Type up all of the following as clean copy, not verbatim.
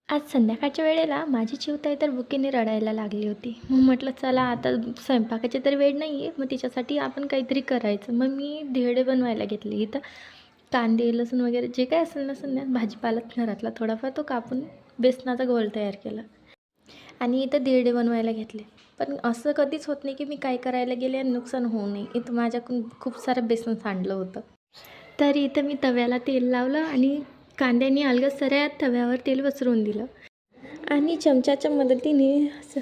आज संध्याकाळच्या वेळेला माझी चिवताई तर भुकेने रडायला लागली होती. मग म्हटलं चला आता स्वयंपाकाची तर वेळ नाही आहे, मग तिच्यासाठी आपण काहीतरी करायचं. मग मी धिरडे बनवायला घेतले. इथं कांदे, लसूण वगैरे जे काही असेल ना समजा भाजीपाला घरातला थोडाफार तो कापून बेसनाचा घोल तयार केला आणि इथं धिरडे बनवायला घेतले. पण असं कधीच होत नाही की मी काय करायला गेले आणि नुकसान होऊ नये. इथं माझ्याकडून खूप सारं बेसन सांडलं होतं. तर इथं मी तव्याला तेल लावलं आणि कांद्याने अलगद सऱ्या तव्यावर तेल पसरवून दिलं आणि चमच्याच्या मदतीने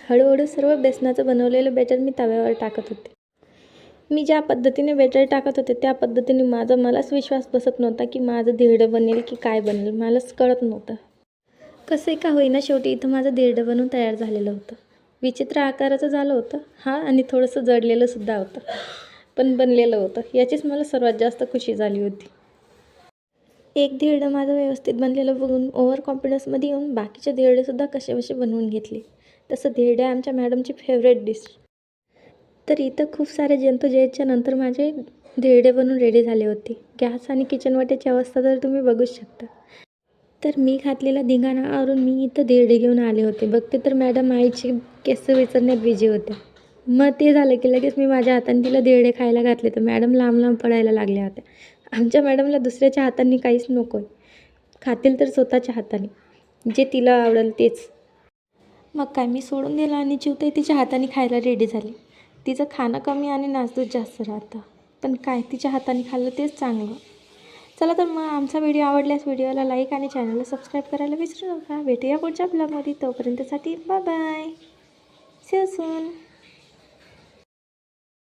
हळूहळू सर्व बेसनाचं बनवलेलं बॅटर मी तव्यावर टाकत होते. मी ज्या पद्धतीने बॅटर टाकत होते त्या पद्धतीने मलाच विश्वास बसत नव्हता की माझं धिरडं बनेल की काय बनेल. मलाच कळत नव्हतं. कसं का होईना शेवटी इथं माझं धिरडं बनवून तयार झालेलं होतं. विचित्र आकाराचं झालं होतं आणि थोडंसं जळलेलंसुद्धा होतं, पण बनलेलं होतं. याचीच मला सर्वात जास्त खुशी झाली होती. एक धिरडं माझं व्यवस्थित बनलेलं बघून ओव्हर कॉन्फिडन्समध्ये येऊन बाकीचे धिरडेसुद्धा कसेबसे बनवून घेतले. तसं धिरडे आमच्या मॅडमची फेवरेट डिश. तर इथं खूप सारे जंतू यायच्या नंतर माझे धिरडे बनून रेडी झाले होते. गॅस आणि किचन वाट्याची अवस्था तर तुम्ही बघूच शकता. तर मी घातलेला धिंगाणा आवरून मी इथं धिरडे घेऊन आले होते. बघते तर मॅडम आईची केस विचारण्यात बिझी होत्या. मग ते झालं की लगेच मी माझ्या हाताने तिला धिरडे खायला घातले. तर मॅडम लांब लांब पडायला लागल्या होत्या. आमच्या मॅडमला दुसऱ्याच्या हाताने काहीच नको आहे. खातील तर स्वतःच्या हाताने, जे तिला आवडेल तेच. मग काय मी सोडून दिलं आणि चिवताई तिच्या हाताने खायला रेडी झाली. तिचं खाणं कमी आणि नासधूस जास्त राहतं, पण काय तिच्या हाताने खाल्लं तेच चांगलं. चला तर मग आमचा व्हिडिओ आवडल्यास व्हिडिओला लाईक आणि चॅनलला सबस्क्राईब करायला विसरू नका. भेटूया पुढच्या ब्लॉगमध्ये. तोपर्यंतसाठी bye bye. See you soon.